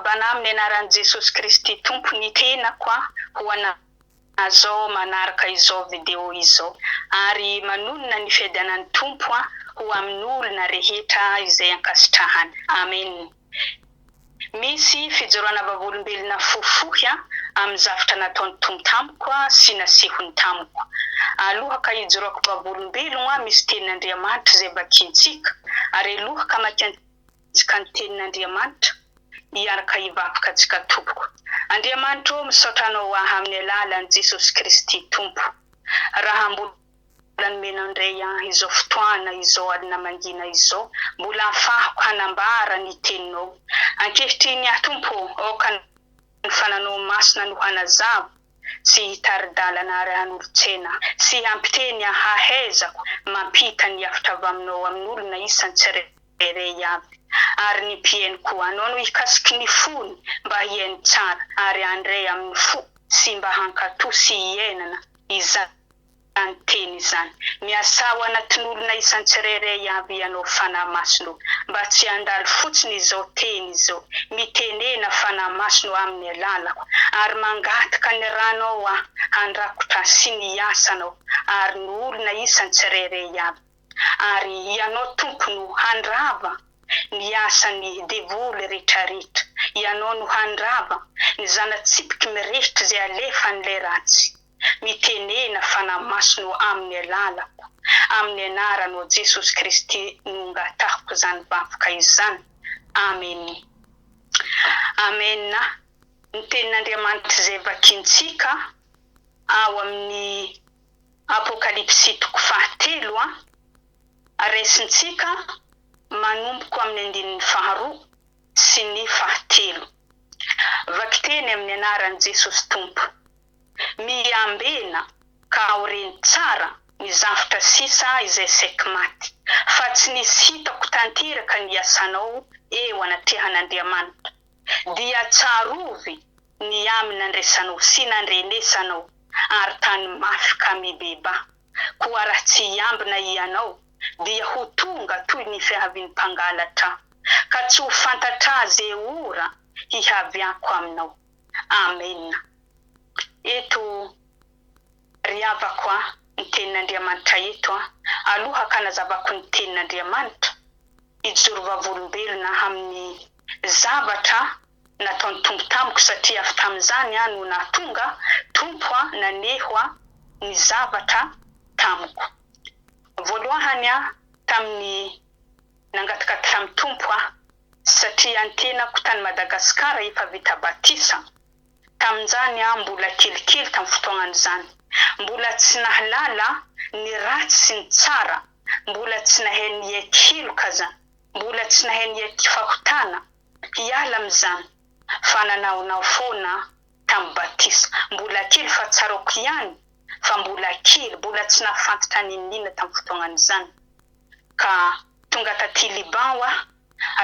Bana amin'ny anaran'i Jesosy Kristy Tompo ny tenako ho anazao manaraka izao video izao ary manonona ny fiadanan'ny Tompo ho amin'olona rehetra izay ankasitrahany. Amen. Misy Fijoroana Vavolombelona fofohy amin'ny zavatra nataon'ny Tompo tamiko sy nasehon'ny tamiko. Alohaka hijoroako Vavolombelona misy tenin'Andriamanitra izay vakintsika ary alohaka makiantsika ny tenin'Andriamanitra iaraka hivapoka antsika tompoko. Andriamanitra misaotra anao amin'ny alalan'i Jesosy Kristy Tompo. Raha mbola nomena ndray izao fotoana izao alina mangina izao mbola ahafahako hanambara ny teninao. Ankehitriny Tompo aoka ny fananao masina no hanazava sy hitaridalana ary hanolo-tsena sy hampiteny hahaizako mampita ny hafitra avy aminao amin'olona isan'ny tsirairay avy. Ary ny mpiainoko anao no hikasiky ny fony mba hiainy tsara ary andray amin'ny fo sy mba hankatoa sy hiainana izany teny izany. Miasao anatin'olona isan'ny tsirairay avy ianao fanahy masino mba tsy handalo fotsiny izao teny izao mitenena fanahy masino amin'ny alalako ary mangataka ny ranao handrakotra sy ny asanao ary ny olona isan'ny tsirairay avy ary ianao Tompo no handrava ny asan'ny devoly rehetrarehetra. Ianao no handrava ny zanatsipiky mirehitra izay alefa n'ilay ratsy mitenena fanahy masino amin'ny alalako amin'ny anaran'i Jesosy Kristy no ngatahako izany vapoka izany. Amen. Amen. Ny tenin'Andriamanitra izay vakintsika ao amin'ny Apokalipsy 7 resintsika manomboko amin'ny 12 sy ny 7. Vakiteny amin'ny anaran'i Jesosy Tompo. Miambena ka aoreny tsara ny zavatra sisa izay saika maty fa tsy nisy hitako tanteraka ny asanao eo anatrehan'Andriamanitra. Dia tsarovy ny amina andresanao sy nandrenesanao ary tany mafy ka mibeba. Koa raha tsy hiambina ianao dia ho tonga toy ny fihavin'ny mpangalatra ka tsy ho fantatra azy ora hihaviako aminao. Amen. Eto riavako ny tenin'Andriamanitra eto alohaka nazavako ny tenin'Andriamanitra ijoro Vavolombelona amin'ny zavatra nataon'ny Tompo tamiko satria avy tamin'izany no nahatonga Tompo naneho ny zavatra tamiko. Voalohany tamin'ny nangataka tamin'ny Tompo satria ny tenako tany Madagasikara efa vita batisa. Tamin'izany mbola kelikely tamin'ny fotoanan'izany. Mbola tsy nahalala ny ratsy sy ny tsara. Mbola tsy nahay ny heloka zany. Mbola tsy nahay ny fahotana. Hiala amin'izany. Fa nanaonao foana tamin'ny batisa. Mbola kely fa tsaroko ihany. Fa mbola kely, mbola tsy nafantatra ninina tamin'ny fotoanan'izany. Ka tonga taty Liban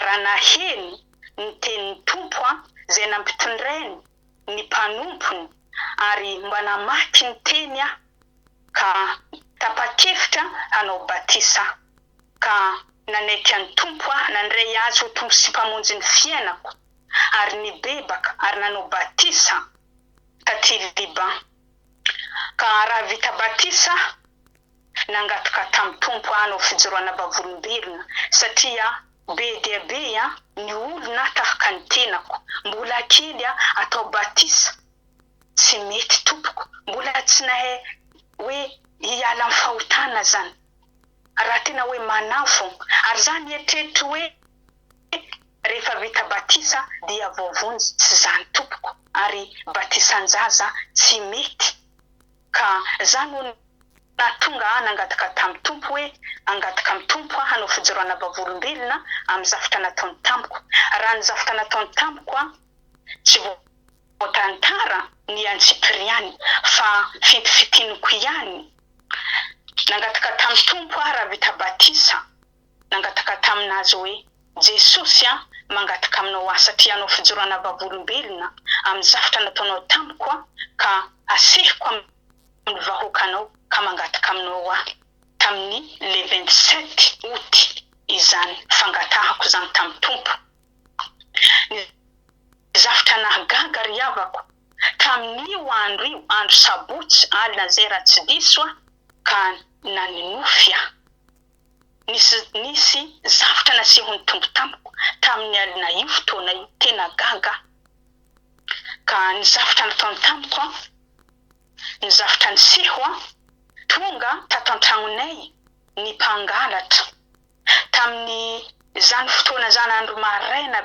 raha naheny ny tenin'ny Tompo izay nampitondrainy ny Mpanompon'i ary mba namaky ny teny ka tapa-kevitra hanao batisa. Ka nanaiky ny Tompo nandray azy ho Tompo sy mpamonjy ny fiainako ary nibebaka ary nanao batisa taty Liban. Ka raha vita batisa nangataka tamin'ny Tompo hanao Fijoroana Vavolombelona satria be dia be ny olona tahaka ny tenako. Mbola kely atao batisa tsy mety Tompoko. Mbola tsy nahay hoe hiala amin'ny fahotana zany. Raha tena hoe manafo ary zany eritreritry hoe rehefa vita batisa dia voavonjy tsy zany Tompoko ary batisan-jaza tsy mety. Ka zany nahatonga nangataka tamin'ny Tompo hoe angataka amin'ny Tompo hanao Fijoroana Vavolombelona amin'ny zavatra nataon'ny tamiko. Raha ny zavatra nataon'ny tamiko tsy voatantara ny antsipiriany fa fitifitiniko ihany. Nangataka tamin'ny Tompo raha vita batisa. Nangataka taminazy hoe Jesosy mangataka aminao satria hanao Fijoroana Vavolombelona amin'ny zavatra nataonao tamiko ka asehiko amin'ny vahoakanao ka mangataka aminao tamin'ny le 27 août izany fangatahako zany tamin'ny Tompo. zavatra nahagaga ry havako tamin'io andro io andro sabotsy alina zay raha tsy diso ka naninofy nisy zavatra nasehon'ny Tompo tamiko tamin'ny alina io fotoana io tena gaga ka ny zavatra nataony tamiko ny zavatra niseho tonga tato an-tragnonay ny mpangalatra tamin'ny zany fotoana zany andro maraina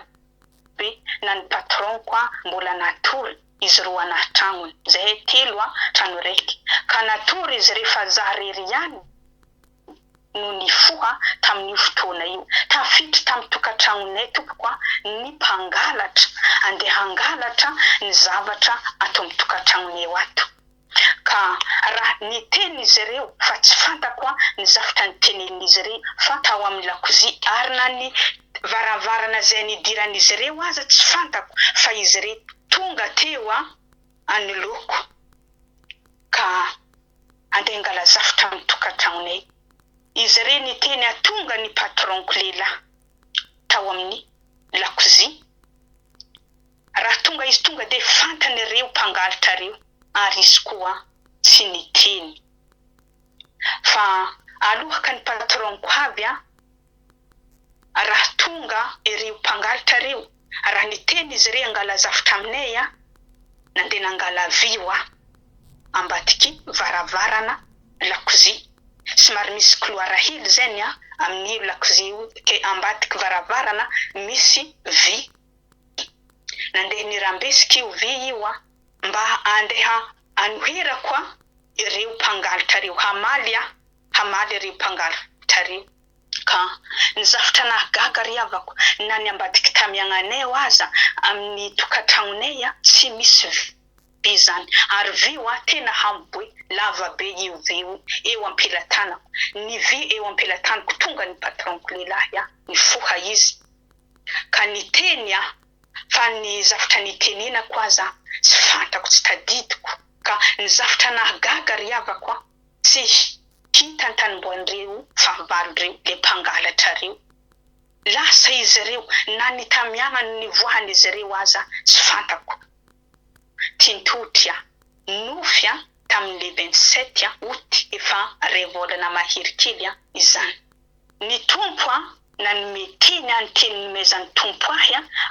be na ny patronko mbola natory izy roa anaty tragnony zay telo trano raiky ka natory izy rehefa zarery ihany no nifoha tamin'io fotoana io tafiditra tamin'ny tokantragnonay tompoko ny mpangalatra andeha hangalatra ny zavatra ato amin'ny tokantragnonay ato ka raha niteny izy ireo fa tsy fantako ny zavatra nitenenin'izy ireo fa tao amin'ny lakozia ary na ny varavarana zay nidiran'izy ireo aza tsy fantako fa izy ireo tonga teo anoloko ka andeha hangala zavatra amin'ny tokantragnonay izy ireo niteny atonga ny patronko lehilahy tao amin'ny lakozia raha tonga izy tonga dia fantany ireo mpangalatra ireo ary izy koa tsy niteny fa alohaka ny patronko avy raha tonga ireo mpangalatra ireo raha niteny izy ireo angala zavatra aminay nandeha nangala vy ambadiky varavarana lakozia somary misy couloir hely zany amin'ny lakozia io ke ambadiky varavarana misy vy nandeha nirambesiky io vy io mba andeha anoherako ireo mpangalatra ireo hamaly ireo mpangalatra ireo ka ny zavatra nahagaga ry havako na ny ambadiky tamiagnanay aza amin'ny tokantragnonay tsy misy vy zany ary vy tena hamboe lava be io vy eo ampelantanako ny vy eo ampelantanako tonga ny patronko lehilahy nifoha izy ka niteny fa ny zavatra nitenenako aza tsy fantako tsy tadidiko ka ny zavatra nahagaga ry havako tsy hita an-tanimboan'ireo fahavaloreo le mpangalatra reo lasa izy ireo na ny tamiagnany ny vohan'izy ireo aza tsy fantako tintotry Nofy tamin'ny 27 août efa revolana mahery kely izany ny Tompo na ny meteny anteny nomezan'ny Tompo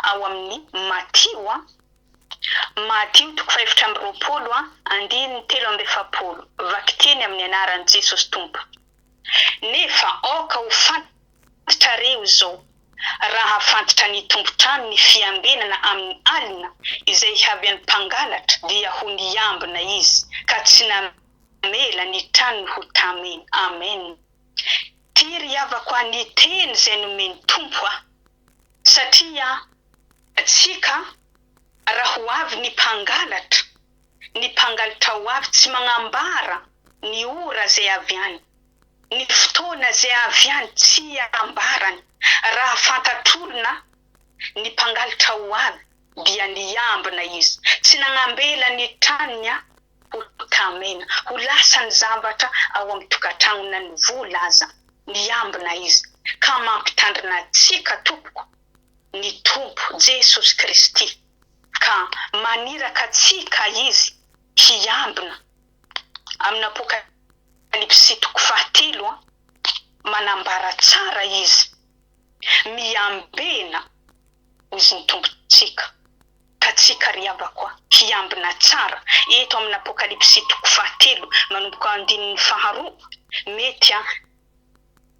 ao amin'ny Matio 5:20 vakiteny amin'ny anaran'i Jesosy Tompo nefa aoka ho fantatra reo zao raha fantatra ny tompotrano ny fiambenana amin'ny alina izay havian'ny mpangalatra dia ho niambina izy ka tsy namela ny trano ho tamena amen tiry havako ny teny zay nomeny Tompo satria tsika raha ho avy ny mpangalatra ho avy tsy magnambara ny ora zay aviany ny fotoana zay aviany tsy ambarany raha fantatr'olona ny mpangalatra ho avy dia niambina izy tsy nagnambela ny tranony ho tamena ho lasa ny zavatra ao amin'ny tokantragnona ny vola aza niambina izy ka mampitandrina tsika tompoko ny Tompo Jesosy Kristy ka maniraka tsika izy hiambina amin'ny Apokalipsy 7 manambara tsara izy miambena izy ny tompontsika ka tsika ry havako hiambina tsara eto amin'ny Apokalipsy 7 manomboka andininy 2 mety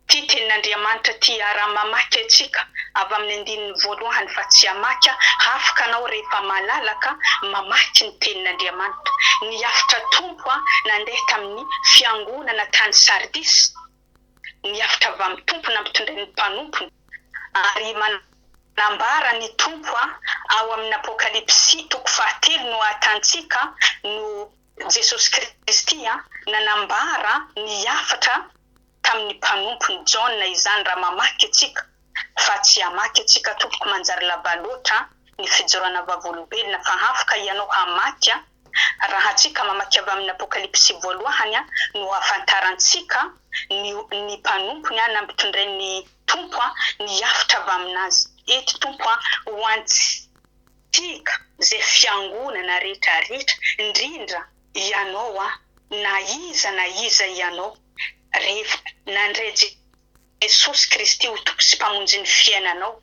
ty tenin'Andriamanitra ty raha mamaky atsika avy amin'ny andininy voalohany fa tsy amaky afaka anao rehefa malalaka mamaky ny tenin'Andriamanitra ny afatra Tompo nandeha tamin'ny fiangonana tany Sardis ny afatra avy amin'ny Tompo nampitondray ny Mpanompon'i ary manambara ny Tompo ao amin'ny Apokalipsy 7 no atantsika no Jesosy Kristy nanambara ny afatra tamin'ny Mpanompon'i Jaona izany raha mamaky atsika fa tsy amaky atsika tompoko manjary labaloatra ny Fijoroana Vavolombelona fa afaka ianao hamaky raha atsika mamaky avy amin'ny Apokalipsy voalohany no afantarantsika ny Mpanompony nampitondray ny Tompo ny afatra avy aminazy eto Tompo ho tika zay fiangonana rehetrarehetra indrindra ianao na iza ianao rehefa nandray JESOSY Kristy ho tompo sy mpamonjy ny fiainanao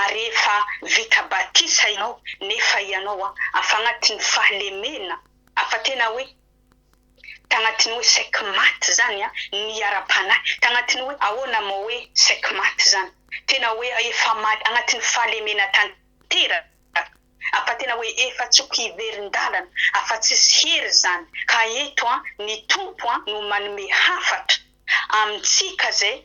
ary rehefa vita batisa ianao nefa ianao afa agnatin'ny fahalemena afa tena hoe tagnatiny hoe sekmaty zany ny ara-panahy tagnatiny hoe ahoana mo hoe sekmaty zany tena hoe efa agnatin'ny fahalemena tantera afa tena hoe efa tsoky hiverin-dalana afa tsisy hery zany ka eto ny tompo no manome hafatra amintsika zay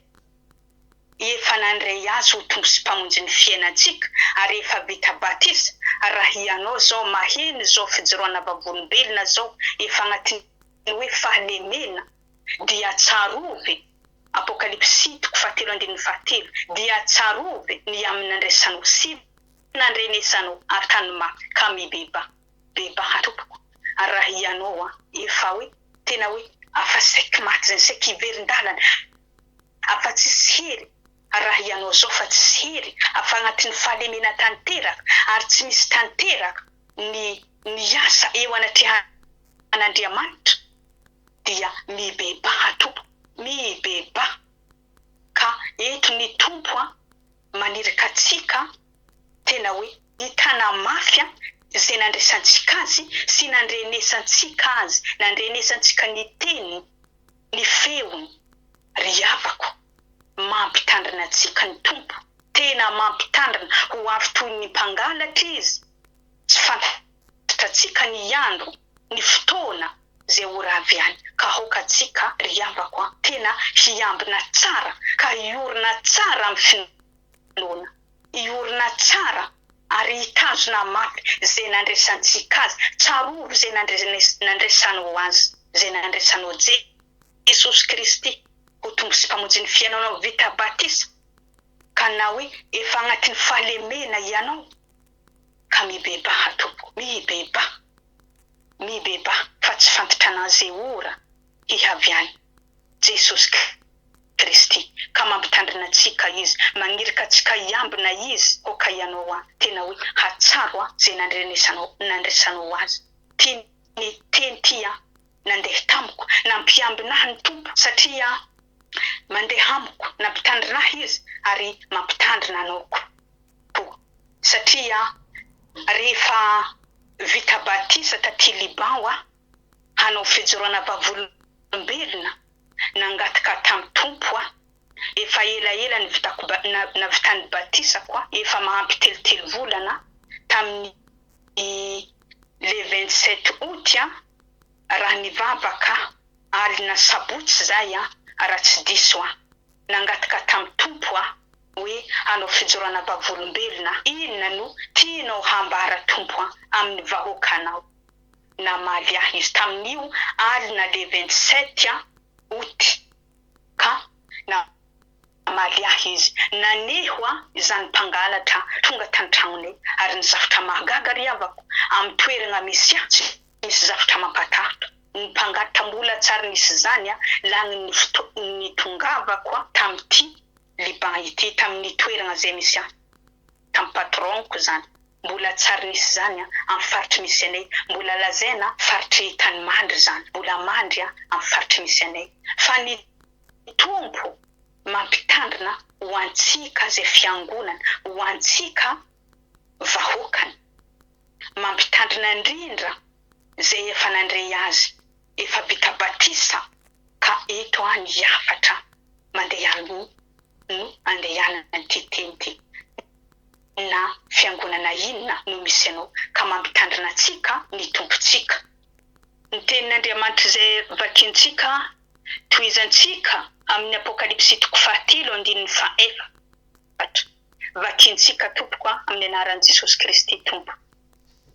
efa nandray azy ho tompo sy mpamonjy ny fiainantsika ary efa vita batisa raha ianao zao maheno zao Fijoroana Vavolombelona zao efa agnatin'ny hoe fahalemena dia tsarovy Apokalipsy 3:7 dia tsarovy ny amin'ny nandraisanao sy nandrenesanao atanyma ka mibeba hatompoko raha ianao efa hoe tena hoe afa sekmaty zany seky hiverin-dalana afa tsisy hery raha ianao zao fa tsisy hery afa agnatin'ny fahalemena tanteraka ary tsy misy tanteraka ny asa eo anatrehan'Andriamanitra dia mibeba hatompo mibeba ka eto ny tompo maniraka atsika tena hoe hitana mafy zay nandresantsika azy sy nandrenesantsika azy nandrenesantsika ny teniny ny feony ry avako mampitandrina atsika ny tompo tena mampitandrina ho avy toy ny mpangalatra izy tsy fantatsika ny andro ny fotoana zay ho raviany ka hoka atsika ry avako tena hiambina tsara ka iorina tsara amin'ny finoana iorina tsara ary hitazona mafy zay nandresantsika azy tsarovy zay nandresanao azy zay nandresanao JESOSY Kristy ho tompo sy mpamonjy ny fiainanao vita batisa ka na hoe efa agnatin'ny fahalemena ianao ka mibeba hatompo mibeba fa tsy fantatra anazy ora hihaviany JESOSY Kristy ka mampitandrina atsika izy maniraka atsika iambina izy koka ianao tena hoe hatsaro zay nandresanao azy tiany teny nandeha tamiko nampiambinahy ny tompo satria mandeha amiko nampitandrinahy izy ary mampitandrina anao ko satria rehefa vita batisa taty Liban hanao Fijoroana Vavolombelona nangataka tamin'ny tompo efa ela ny vitany Batisako efa mahampy telotelo volana tamin'ny le 27 août raha nivavaka alina sabotsy zay raha tsy diso nangataka tamin'ny tompo hoe hanao Fijoroana Vavolombelona inona no tianao hambara tompo amin'ny vahoakanao namaly izy tamin'io alina le 27 août ka namaly izy naneho izany mpangalatra tonga tan-tragnonay ary ny zavatra mahagaga ry avako amin'ny toerana misy misy zavatra mampatahotra ny mpangalatra mbola tsara nisy zany lagny ny tongavako tamin'ity Liban ity tamin'ny toerana zay misy tamin'ny patronko zany mbola tsara nisy zany amin'ny faritry misy anay mbola lazaina faritry tany mandry zany mbola mandry amin'ny faritry misy anay fa ny tompo mampitandrina ho antsika zay fiangonana ho antsika vahoakany mampitandrina indrindra zay efa nandray azy efa vita batisa ka eto ny hafatra mandeha no andehanana ny titeny na fiangonana inona no misy anao ka mampitandrina atsika ny tompontsika ny tenin'Andriamanitra zay vakiantsika toizantsika amin'ny Apokalipsy 3:7 vakiantsika tompoko amin'ny anaran'i JESOSY Kristy tompo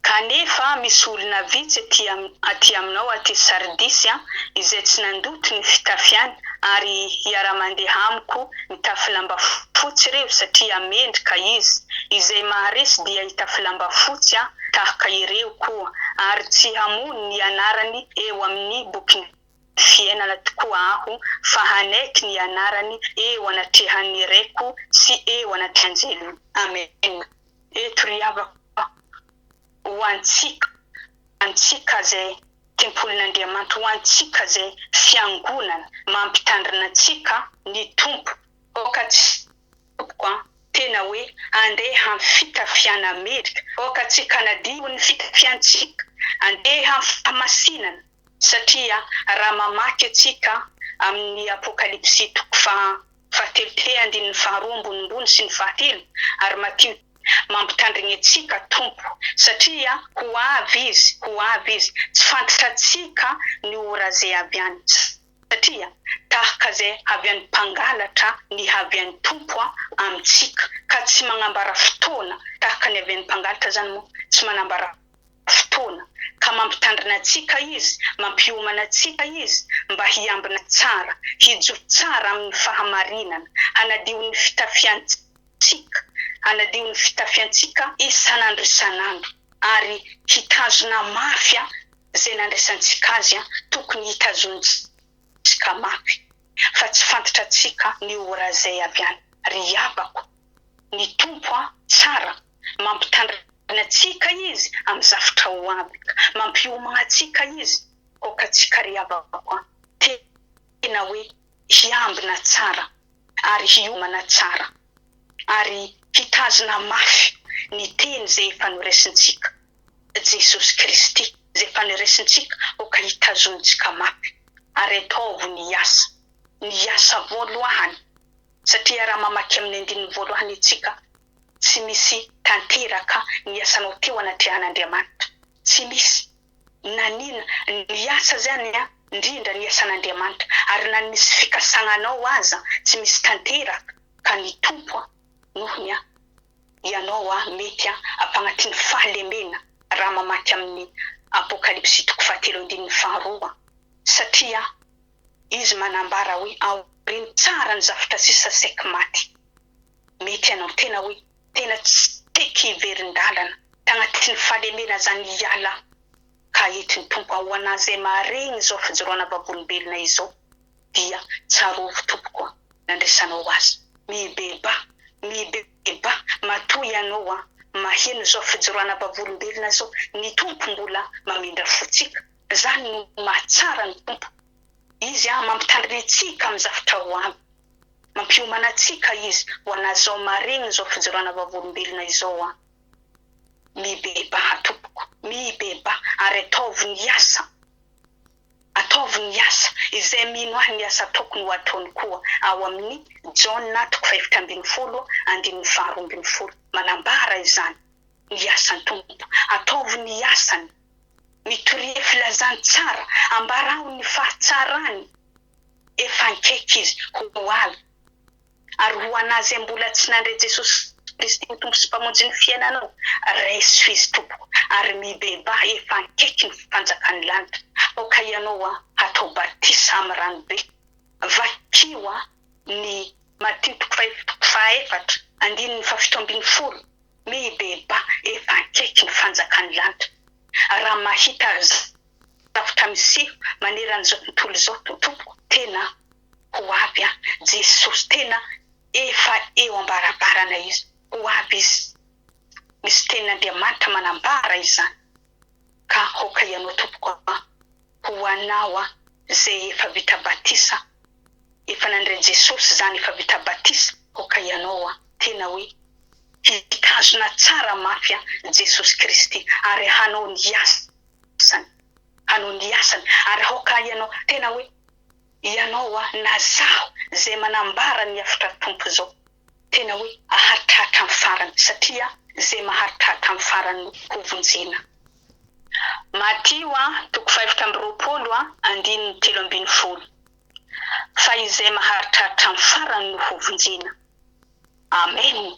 kanefa misy olona vitsy aty aminao aty Sardisy izay tsy nandoto ny fitafiany ary hiara-mandeha amiko mitafy lamba fotsy reo satria mendrika izy izay maharesy dia hitafy lamba fotsy tahaka ireo koa ary tsy hamono ny anarany eo amin'ny boky fiainana tokoa aho fa hanaiky ny anarany eo anatrehan'ny reko sy eo anatrehan'anjelony amen eto ry havako ho antsika zay tempolin'Andriamanitra, ho antsika zay fiangonana mampitandrina antsika ny Tompo. Okatsika tena hoe andeha amin'ny fitafiana Amerika, okatsika nadio ny fitafiantsika andeha amin'ny famasinana, satria raha mamaky atsika amin'ny Apokalipsy toko fahatelote ny faharoambony sy ny fahatelo, ary Matio mampitandrina atsika Tompo, satria ho avy izy, tsy fantatra atsika ny ora zay avy any, satria tahaka zay avy any mpangalatra ny avy any Tompo amitsika, ka tsy manambara fotoana tahaka ny avy any mpangalatra zany moa tsy manambara fotoana, ka mampitandrina atsika izy, mampiomana atsika izy mba hiambina tsara, hijo tsara amin'ny fahamarinana, hanadio ny fitafiantsika isanandro, ary hitazona mafia zay nandresantsika azy tokony hitazontsika mafy, fa tsy fantatra atsika ny ora zay avy any. Ry havako, ny Tompo tsara mampitandrina atsika izy amin'ny zavatra ho avy, mampiomana atsika izy, okatsika ry havako tena hoe hiambina tsara ary hiomana tsara, ary hitazona mafy ny teny zay efa noresintsika JESOSY Kristy, zay efa noresintsika oka hitazontsika mafy, ary ataovy ny asa voalohany, satria raha mamaky amin'ny andininy voalohany atsika tsy misy tanteraka ny asanao teo anatrehan'Andriamanitra, tsy misy nanina ny asa zany indrindra ny asan'Andriamanitra, ary na misy fikasagnanao aza tsy misy tanteraka, ka ny Tompo nohony ianao mety ampagnatin'ny fahalemena raha mamaky amin'ny Apokalipsy toko fahatelondin'ny faharoa, satria izy manambara hoe aoriny tsara ny zavatra sisa saika maty. Mety ianao tena hoe tena tsy teky hiverin-dalana tagnatin'ny fahalemena zany hiala, ka etin'ny Tompo ho anazy maharegny zao Fijoroana Vavolombelona izao, dia tsarovy Tompo nandresanao azy, mibeba matoy ianao maheno zao Fijoroana Vavolombelona zao, ny Tompo mbola mamindra fotsika, zany no mahatsara ny Tompo, izy mampitandrina atsika amin'ny zavatra ho avy, mampiomana atsika izy ho anazy zao maharegny zao Fijoroana Vavolombelona izao, mibeba Tompo, mibeba, ary ataovy ny asa izay mino ny asa tokony ho ataony koa ao amin'ny Jaona toko 7:12 manambara izany ny asan'ny Tompo, ataovy ny asany, mitorie filazany tsara, ambarao ny fahatsarany, efa ankaiky izy ho avy, ary ho anazy mbola tsy nandre JESOSY Kristy ny Tompo sy mpamonjy ny fiainanao, raiso izy Tompo, ary mibeba efa ankaiky ny fanjakan'ny lanitra, oka ianao atao batisa amin'ny ranobe, vakio ny Matio toko 5:7, mibeba efa ankaiky ny fanjakan'ny lanitra, raha mahita zavatra miseho maneran'izao tontolo zao Tompo, tena ho avy JESOSY, tena efa eo ambarabarana izy, ho avy izy, misy tenin'Andriamanitra manambara izany, ka hoka ianao Tompo ho anao zay efa vita batisa, efa nandre JESOSY zany efa vita batisa, hoka ianao tena hoe hitazona tsara mafy JESOSY Kristy, ary hanao ny asany, ary hoka ianao tena hoe ianao nazaho zay manambara ny hafitra Tompo zao, tena hoe aharitrahatra amin'ny farany, satria zay maharitrahatra amin'ny farany ho vonjena. Matio toko 5:20 fa izay maharitrahatra amin'ny farany ho vonjena. Amen.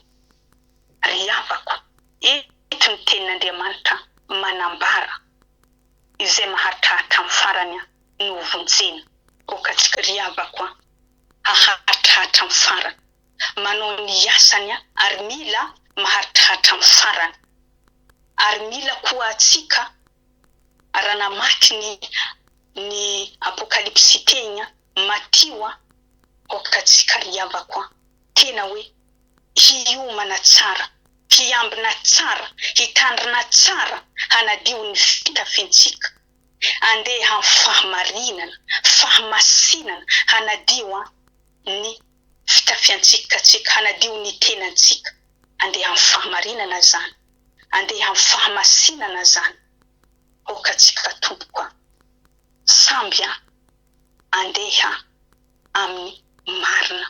Ry havako, eto ny tenin'Andriamanitra manambara izay maharitrahatra amin'ny farany no vonjena, okatsika ry havako aharitrahatra amin'ny farany, manao ny asany ary mila maharitrahatra amin'ny farany, ary mila koa atsika raha namaky ny Apokalipsy teny Matio, okatsika ry havako tena hoe hiomana tsara, hiambina tsara, hitandrina tsara hanadio ny fitafiantsika. Andeha amin'ny fahamarinana, fahamasinana hanadio ny fitafiantsika, hanadio ny tenantsika. Andeha amin'ny fahamarinana zany, andeha amin'ny fahamasinana zany. Okatsika tompoko samby andeha amin'ny marina.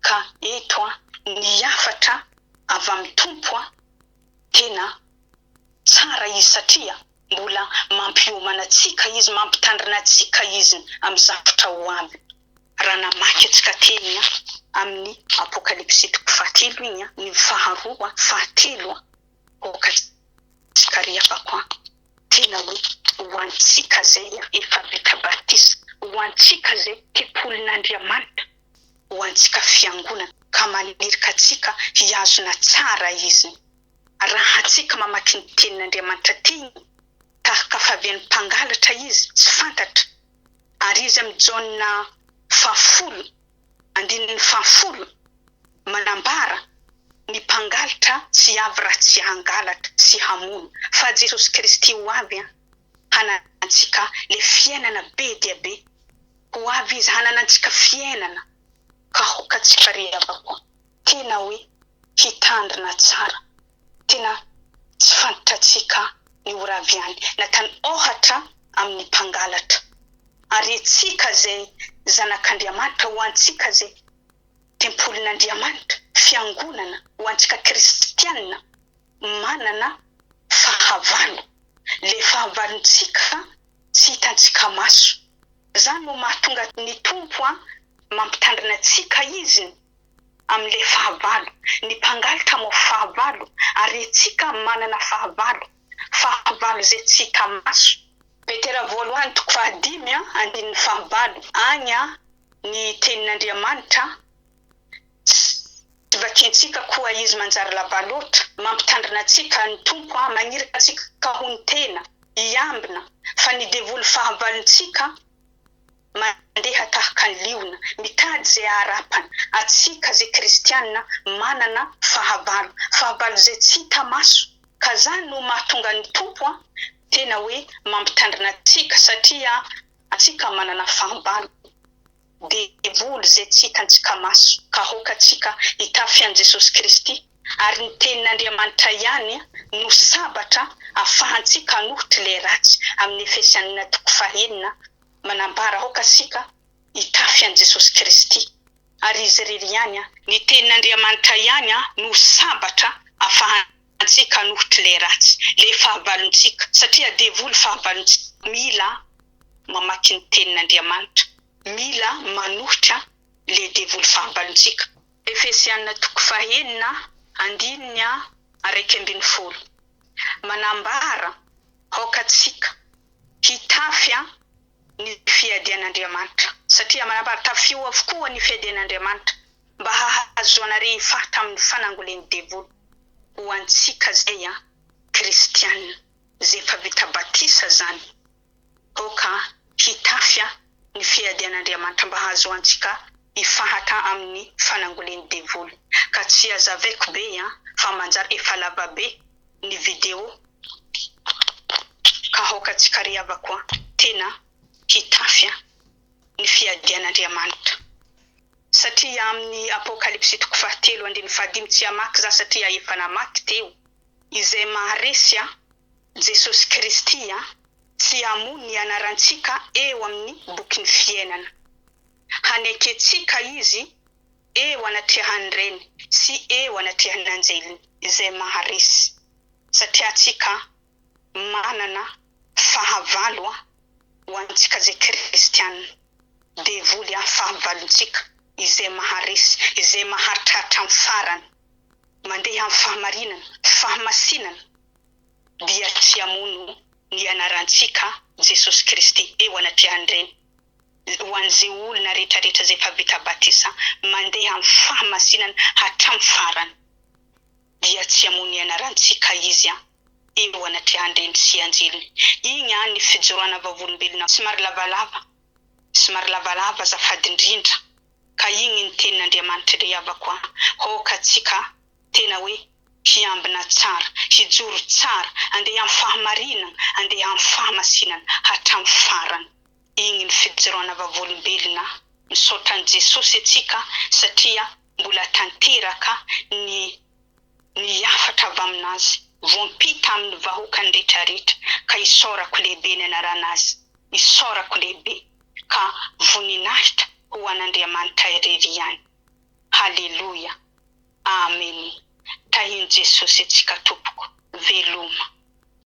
Ka eto ny hafatra avy amin'ny tompo tena tsara izy satria mbola mampiomana antsika izy, mampitandrina antsika izy amin'ny zavatra ho avy. Raha namaky antsika teny amin'ny Apokalipsy 7 igny ny faharoa, fahatelo okatsika riavako tena hoe ho antsika zay efa vita batisa, ho antsika zay tempolin'Andriamanitra, ho antsika fiangonana ka manirika antsika hiazona tsara izy. Raha antsika mamaky ny tenin'Andriamanitra teny tahaka favian'ny mpangalatra izy tsy fantatra. Ary izy amin'ny Jaona 10:10 manambara ny mpangalatra tsy avy raha tsy hangalatra, tsy hamono, fa Jesosy Kristy ho avy hanantsika le fiainana be dia be. Ho avy izy hananantsika fiainana. Ka hokatsika riavako tena hoe hitandrina tsara, tena tsy fantatsika ny oraviany natany ohatra amin'ny mpangalatra. Ary antsika zay zanak'Andriamanitra, ho antsika zay tempolin'Andriamanitra, fiangonana, ho antsika kristianina manana fahavalo. Le fahavalontsika tsy hitantsika maso. Zany no mahatonga ny tompo mampitandrina antsika izy amile fahavalo. Ny mpangalatra mo fahavalo, ary antsika manana fahavalo, fahavalo zay tsy hita maso. Petera Voalohany 5:5 agny ny tenin'Andriamanitra vakiantsika koa izy manjary lava loatra, mampitandrina antsika ny tompo magnirika antsika ho ny tena iambina, fa ny devoly fahavalontsika mandeha tahaka ny liona, mitady zay harapana. Atsika zay kristianina manana fahavalo, fahavalo zay tsy hita maso. Ka zany no mahatonga ny tompo tena hoe mampitandrina antsika satria atsika manana fahavalo, devoly zay tsy hitantsika maso. Ka hokatsika hitafy an Jesosy Kristy, ary ny tenin'Andriamanitra ihany no sabatra afahantsika hanohitra le ratsy. Amin'ny Efesiana 4 manambara hokatsika hitafy an Jesosy Kristy. Ary izy rery ihany ny tenin'Andriamanitra ihany no sabatra afahantsika hanohitra le ratsy, le fahavalontsika, satria devoly fahavalontsika. Mila mamaky ny tenin'Andriamanitra, mila manohitra le devoly fahavalontsika. Efesiana 4:9 manambara hokatsika hitafy ny fiadian'Andriamanitra, satria manambara tafio avokoa ny fiadian'Andriamanitra mba hahazoana rehefa amin'ny fanangolen'ny devoly. Ho antsika zay kristianina zay efa vita batisa zany, hoka hitafy ny fiadian'Andriamanitra mba hahazoantsika ifahata amin'ny fanangolen'ny devoly. Ka tsy azavaiko be fa manjary efa lava be ny video, ka hokatsika riavako tena hitafy ny fiadian'Andriamanitra. Satria amin'ny Apokalipsy 3:15 tsy amaky za satria efa namaky teo, izay maharesy Jesosy Kristy tsy hamono ny anarantsika eo amin'ny boky ny fiainana. Haneketsika izy eo anatrehany reny sy eo anatrehany anjeliny, izay maharesy satria atsika manana fahavalo ho antsika zay kristianina. Devoly fahavalontsika izay maharesy, izay maharitraritra amin'ny farany, mandeha amin'ny fahamarinana, fahamasinana, dia tsy hamono ny anarantsika Jesosy Kristy eo anatrehany reny. Ho an'izay olona rehetrarehetra zay efa vita batisa mandeha amin'ny fahamasinana hatramin'ny farany, dia tsy hamono ny anarantsika izy eo anatrehany reny sy anjeliny. Igny ny Fijoroana Vavolombelona somary lavalava azafady indrindra. Ka igny ny tenin'Andriamanitra riavako hokatsika tena hoe hiambina tsara, hijoro tsara, andeha amin'ny fahamarinana, andeha amin'ny fahamasinana hatramin'ny farany. Igny ny fijoroana vavolombelona misaotra Jesosy atsika satria mbola tanteraka ny afatra avy aminazy, voampita amin'ny vahoakany rehetrarehetra ka isaorako lehibe ny anaranazy, isaorako lehibe ka voninahitra ho an'Andriamanitra irery ihany. Haleluya. Amen. Tahiny Jesosy atsika tompoko. Veloma.